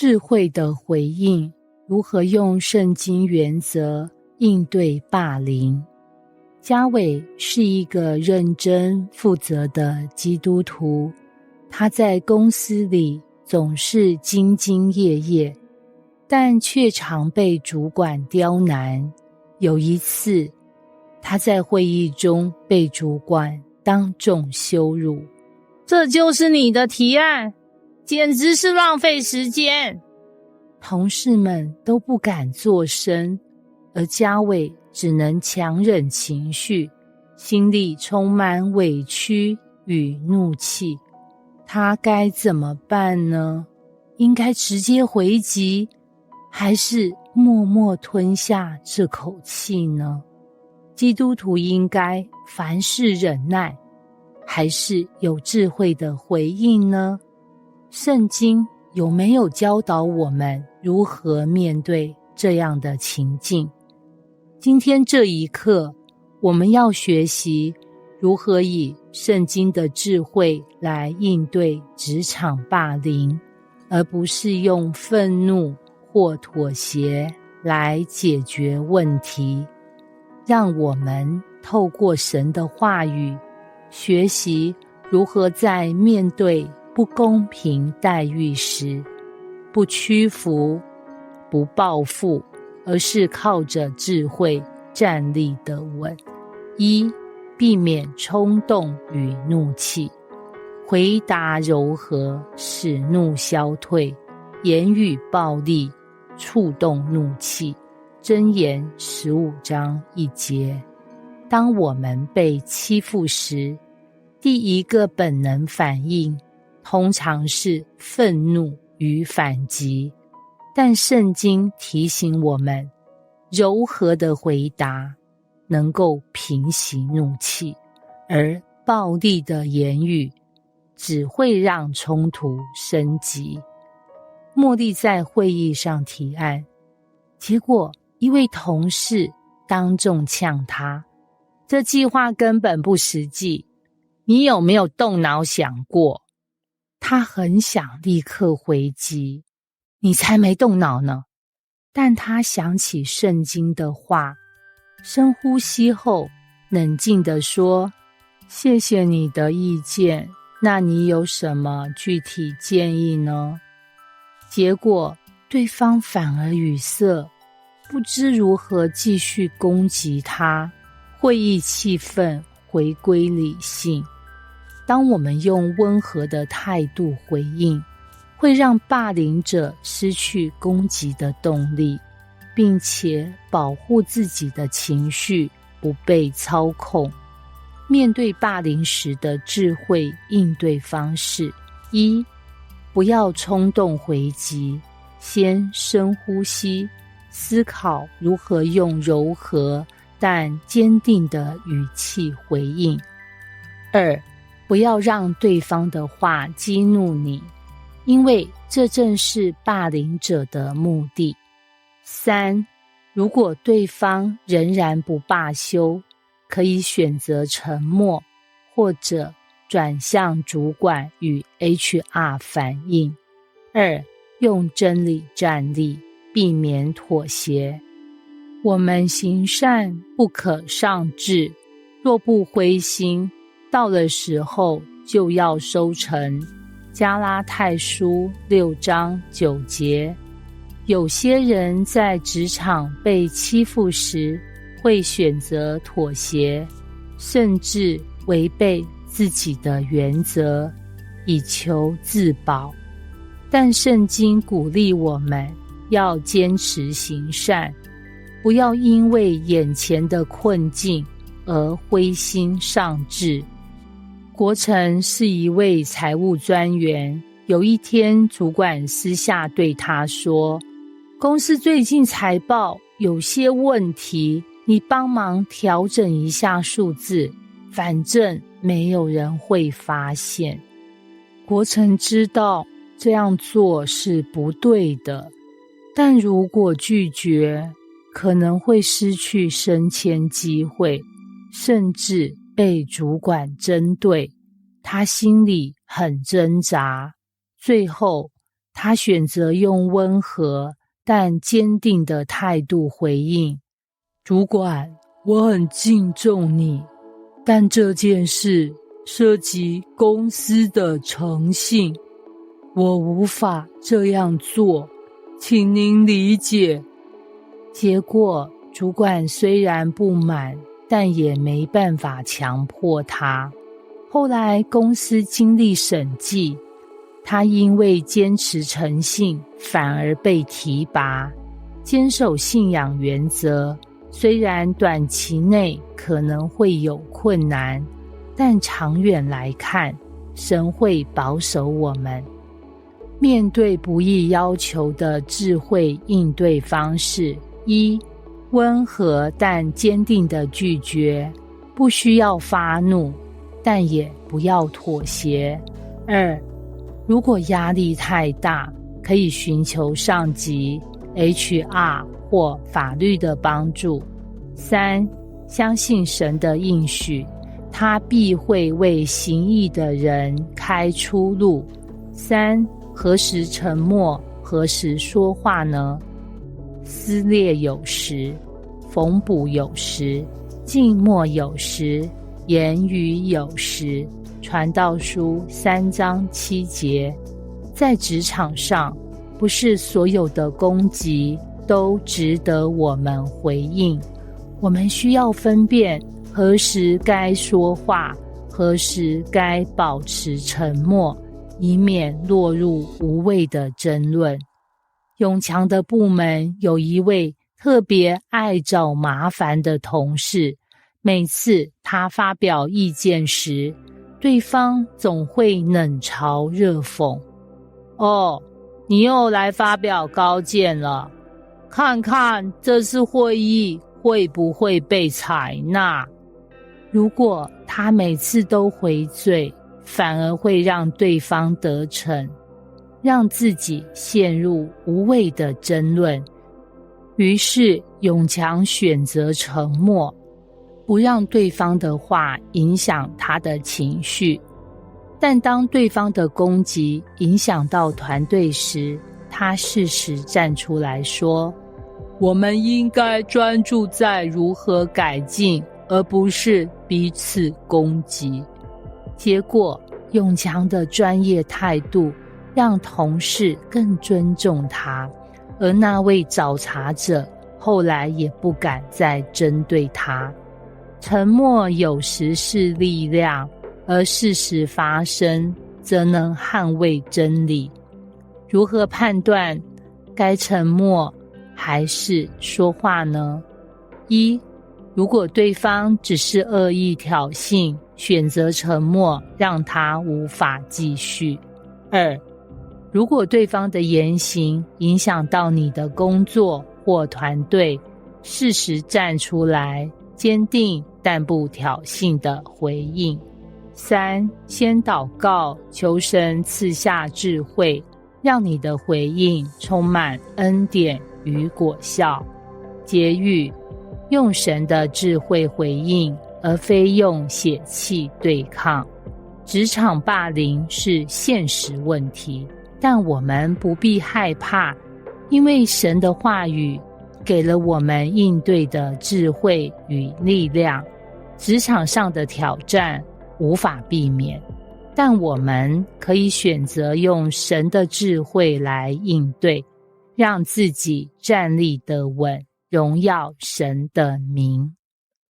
智慧的回应，如何用圣经原则应对霸凌。家伟是一个认真负责的基督徒，他在公司里总是兢兢业业，但却常被主管刁难。有一次，他在会议中被主管当众羞辱。这就是你的提案？简直是浪费时间。同事们都不敢作声，而家伟只能强忍情绪，心里充满委屈与怒气。他该怎么办呢？应该直接回击，还是默默吞下这口气呢？基督徒应该凡事忍耐，还是有智慧的回应呢？圣经有没有教导我们如何面对这样的情境？今天这一刻，我们要学习如何以圣经的智慧来应对职场霸凌，而不是用愤怒或妥协来解决问题。让我们透过神的话语，学习如何在面对不公平待遇时，不屈服，不报复，而是靠着智慧站立得稳。一、避免冲动与怒气，回答柔和，使怒消退，言语暴力，触动怒气。箴言15章1节。当我们被欺负时，第一个本能反应通常是愤怒与反击，但圣经提醒我们，柔和的回答能够平息怒气，而暴力的言语只会让冲突升级。茉莉在会议上提案，结果一位同事当众呛他，这计划根本不实际，你有没有动脑想过？他很想立刻回击，你才没动脑呢。但他想起圣经的话，深呼吸后冷静地说，谢谢你的意见，那你有什么具体建议呢？结果对方反而语塞，不知如何继续攻击他，会议气氛回归理性。当我们用温和的态度回应，会让霸凌者失去攻击的动力，并且保护自己的情绪不被操控。面对霸凌时的智慧应对方式：一、不要冲动回击，先深呼吸，思考如何用柔和但坚定的语气回应。二、不要让对方的话激怒你，因为这正是霸凌者的目的。三、如果对方仍然不罢休，可以选择沉默，或者转向主管与 HR 反映。二、用真理站立，避免妥协。我们行善不可上智，若不灰心，到了时候就要收成。加拉太书6章9节。有些人在职场被欺负时，会选择妥协，甚至违背自己的原则，以求自保。但圣经鼓励我们要坚持行善，不要因为眼前的困境而灰心丧志。国成是一位财务专员，有一天主管私下对他说，公司最近财报有些问题，你帮忙调整一下数字，反正没有人会发现。国成知道这样做是不对的，但如果拒绝，可能会失去升迁机会，甚至被主管针对。他心里很挣扎，最后他选择用温和但坚定的态度回应：主管，我很敬重你，但这件事涉及公司的诚信，我无法这样做，请您理解。结果，主管虽然不满，但也没办法强迫他。后来公司经历审计，他因为坚持诚信，反而被提拔。坚守信仰原则，虽然短期内可能会有困难，但长远来看，神会保守我们。面对不易要求的智慧应对方式：一、温和但坚定的拒绝，不需要发怒，但也不要妥协。二、如果压力太大，可以寻求上级、HR 或法律的帮助。三、相信神的应许，他必会为行义的人开出路。三、何时沉默，何时说话呢？撕裂有时，缝补有时，静默有时，言语有时。传道书3章7节。在职场上，不是所有的攻击都值得我们回应，我们需要分辨何时该说话，何时该保持沉默，以免落入无谓的争论。永强的部门有一位特别爱找麻烦的同事，每次他发表意见时，对方总会冷嘲热讽。哦，你又来发表高见了，看看这次会议会不会被采纳。如果他每次都回嘴，反而会让对方得逞，让自己陷入无谓的争论。于是永强选择沉默，不让对方的话影响他的情绪。但当对方的攻击影响到团队时，他适时站出来说：我们应该专注在如何改进，而不是彼此攻击。结果，永强的专业态度让同事更尊重他，而那位找茬者后来也不敢再针对他。沉默有时是力量，而事实发生则能捍卫真理。如何判断该沉默还是说话呢？一、如果对方只是恶意挑衅，选择沉默，让他无法继续。二、如果对方的言行影响到你的工作或团队，适时站出来，坚定但不挑衅的回应。三、先祷告，求神赐下智慧，让你的回应充满恩典与果效。结语：用神的智慧回应，而非用血气对抗。职场霸凌是现实问题，但我们不必害怕，因为神的话语给了我们应对的智慧与力量。职场上的挑战无法避免，但我们可以选择用神的智慧来应对，让自己站立得稳，荣耀神的名。